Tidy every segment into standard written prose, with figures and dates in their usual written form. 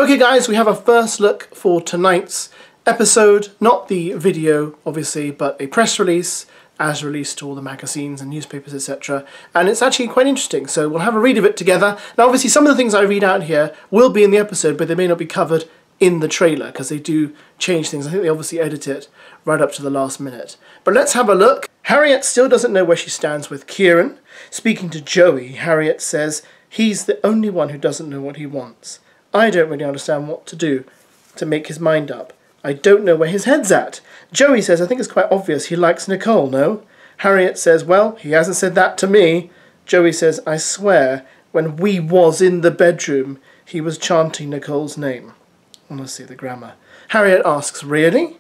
Okay guys, we have a first look for tonight's episode, not the video obviously, but a press release as released to all the magazines and newspapers, etc. And it's actually quite interesting, so we'll have a read of it together. Now obviously some of the things I read out here will be in the episode, but they may not be covered in the trailer because they do change things. I think they obviously edit it right up to the last minute. But let's have a look. Harriet still doesn't know where she stands with Kieran. Speaking to Joey, Harriet says he's the only one who doesn't know what he wants. I don't really understand what to do to make his mind up. I don't know where his head's at. Joey says, I think it's quite obvious he likes Nicole, no? Harriet says, well, he hasn't said that to me. Joey says, I swear, when we was in the bedroom, he was chanting Nicole's name. Honestly, the grammar. Harriet asks, really?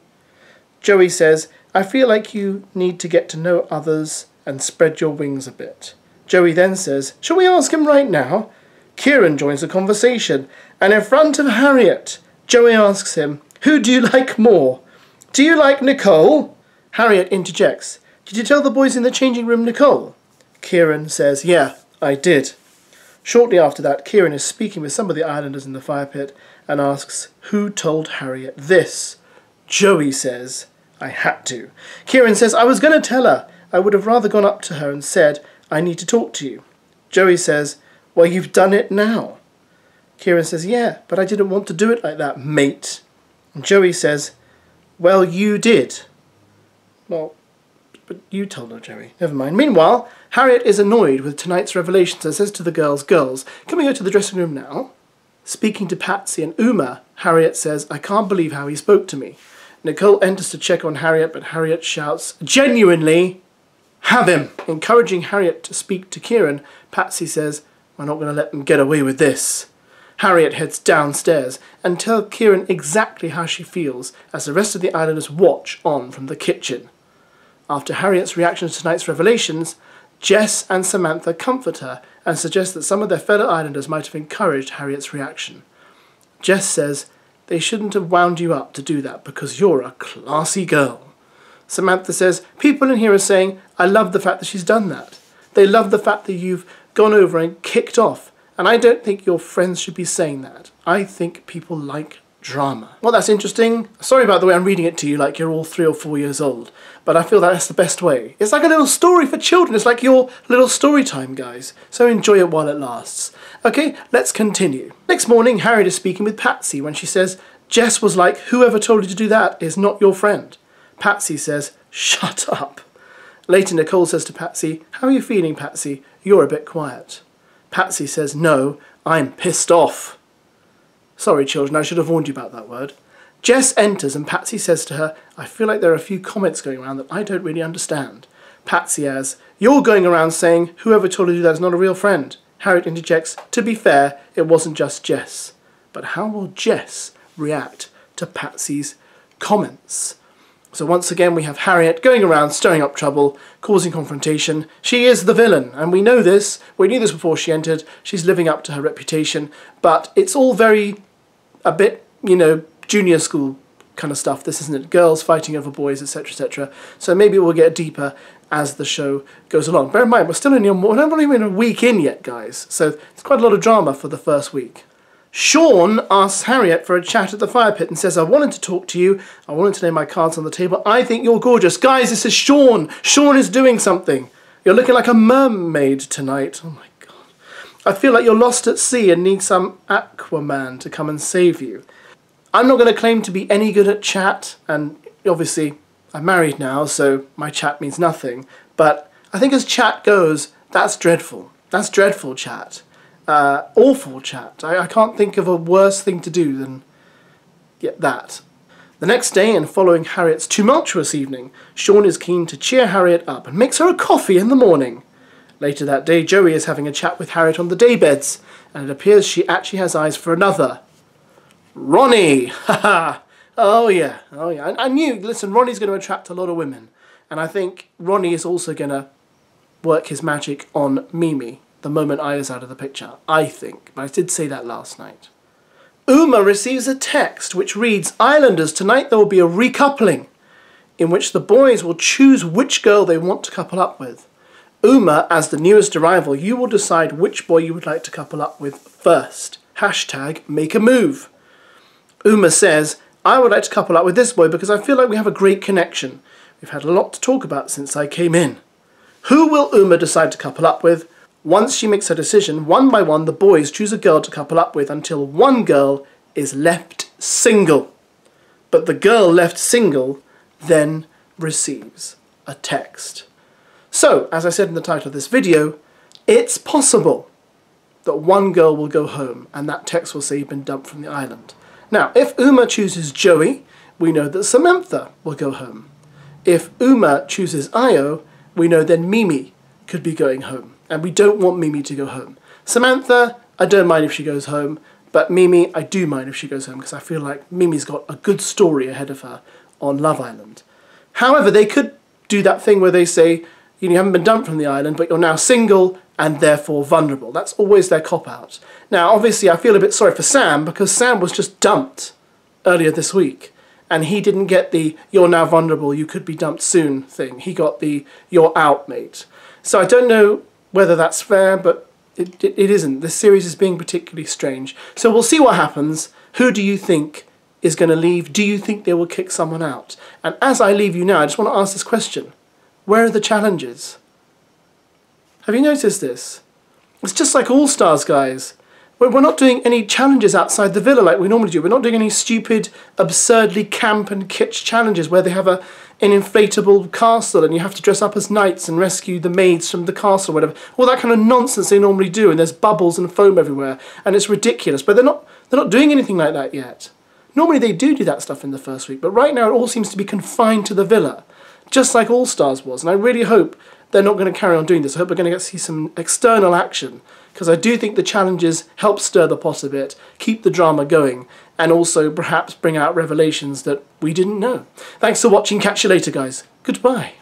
Joey says, I feel like you need to get to know others and spread your wings a bit. Joey then says, shall we ask him right now? Kieran joins the conversation, and in front of Harriet, Joey asks him, who do you like more? Do you like Nicole? Harriet interjects, did you tell the boys in the changing room Nicole? Kieran says, yeah, I did. Shortly after that, Kieran is speaking with some of the islanders in the fire pit and asks, who told Harriet this? Joey says, I had to. Kieran says, I was going to tell her. I would have rather gone up to her and said, I need to talk to you. Joey says, well, you've done it now. Kieran says, yeah, but I didn't want to do it like that, mate. And Joey says, well, you did. Well, but you told her, Joey. Never mind. Meanwhile, Harriet is annoyed with tonight's revelations and says to the girls, can we go to the dressing room now? Speaking to Patsy and Uma, Harriet says, I can't believe how he spoke to me. Nicole enters to check on Harriet, but Harriet shouts, genuinely, have him! Encouraging Harriet to speak to Kieran, Patsy says, we're not going to let them get away with this. Harriet heads downstairs and tells Kieran exactly how she feels as the rest of the islanders watch on from the kitchen. After Harriet's reaction to tonight's revelations, Jess and Samantha comfort her and suggest that some of their fellow islanders might have encouraged Harriet's reaction. Jess says they shouldn't have wound you up to do that because you're a classy girl. Samantha says people in here are saying, I love the fact that she's done that. They love the fact that you've gone over and kicked off. And I don't think your friends should be saying that. I think people like drama. Well, that's interesting. Sorry about the way I'm reading it to you like you're all 3 or 4 years old. But I feel that's the best way. It's like a little story for children. It's like your little story time, guys. So enjoy it while it lasts. Okay, let's continue. Next morning, Harriet is speaking with Patsy when she says, Jess was like, whoever told you to do that is not your friend. Patsy says, shut up. Later, Nicole says to Patsy, how are you feeling, Patsy? You're a bit quiet. Patsy says, no, I'm pissed off. Sorry, children, I should have warned you about that word. Jess enters and Patsy says to her, I feel like there are a few comments going around that I don't really understand. Patsy as, you're going around saying, whoever told you that is not a real friend. Harriet interjects, to be fair, it wasn't just Jess. But how will Jess react to Patsy's comments? So once again we have Harriet going around stirring up trouble, causing confrontation. She is the villain, and we know this. We knew this before she entered. She's living up to her reputation, but it's all very, a bit, you know, junior school kind of stuff. This isn't it? Girls fighting over boys, etc., etc. So maybe we'll get deeper as the show goes along. Bear in mind, we're still only we're not even a week in yet, guys. So it's quite a lot of drama for the first week. Sean asks Harriet for a chat at the fire pit and says, I wanted to talk to you. I wanted to lay my cards on the table. I think you're gorgeous. Guys, this is Sean. Sean is doing something. You're looking like a mermaid tonight. Oh my God. I feel like you're lost at sea and need some Aquaman to come and save you. I'm not going to claim to be any good at chat. And obviously, I'm married now, so my chat means nothing. But I think as chat goes, that's dreadful. That's dreadful chat. Awful chat. I can't think of a worse thing to do than that. The next day, and following Harriet's tumultuous evening, Sean is keen to cheer Harriet up and makes her a coffee in the morning. Later that day, Joey is having a chat with Harriet on the daybeds, and it appears she actually has eyes for another. Ronnie! Haha! Oh yeah, oh yeah. I knew, listen, Ronnie's going to attract a lot of women, and I think Ronnie is also going to work his magic on MIMII the moment I is out of the picture, I think. But I did say that last night. Uma receives a text which reads, Islanders, tonight there will be a recoupling in which the boys will choose which girl they want to couple up with. Uma, as the newest arrival, you will decide which boy you would like to couple up with first. Hashtag make a move. Uma says, I would like to couple up with this boy because I feel like we have a great connection. We've had a lot to talk about since I came in. Who will Uma decide to couple up with? Once she makes her decision, one by one the boys choose a girl to couple up with until one girl is left single. But the girl left single then receives a text. So, as I said in the title of this video, it's possible that one girl will go home and that text will say you've been dumped from the island. Now, if Uma chooses Joey, we know that Samantha will go home. If Uma chooses Io, we know then MIMII could be going home. And we don't want MIMII to go home. Samantha, I don't mind if she goes home, but MIMII, I do mind if she goes home because I feel like MIMI's got a good story ahead of her on Love Island. However, they could do that thing where they say, you haven't been dumped from the island, but you're now single and therefore vulnerable. That's always their cop-out. Now, obviously, I feel a bit sorry for Sam because Sam was just dumped earlier this week. And he didn't get the, you're now vulnerable, you could be dumped soon thing. He got the, you're out, mate. So I don't know whether that's fair, but it isn't. This series is being particularly strange. So we'll see what happens. Who do you think is going to leave? Do you think they will kick someone out? And as I leave you now, I just want to ask this question. Where are the challenges? Have you noticed this? It's just like All Stars, guys. We're not doing any challenges outside the villa like we normally do. We're not doing any stupid, absurdly camp and kitsch challenges where they have an inflatable castle and you have to dress up as knights and rescue the maids from the castle or whatever. All that kind of nonsense they normally do, and there's bubbles and foam everywhere and it's ridiculous. But they're not doing anything like that yet. Normally they do that stuff in the first week, but right now it all seems to be confined to the villa, just like All Stars was. And I really hope they're not going to carry on doing this. I hope we're going to get to see some external action, because I do think the challenges help stir the pot a bit, keep the drama going, and also perhaps bring out revelations that we didn't know. Thanks for watching. Catch you later, guys. Goodbye.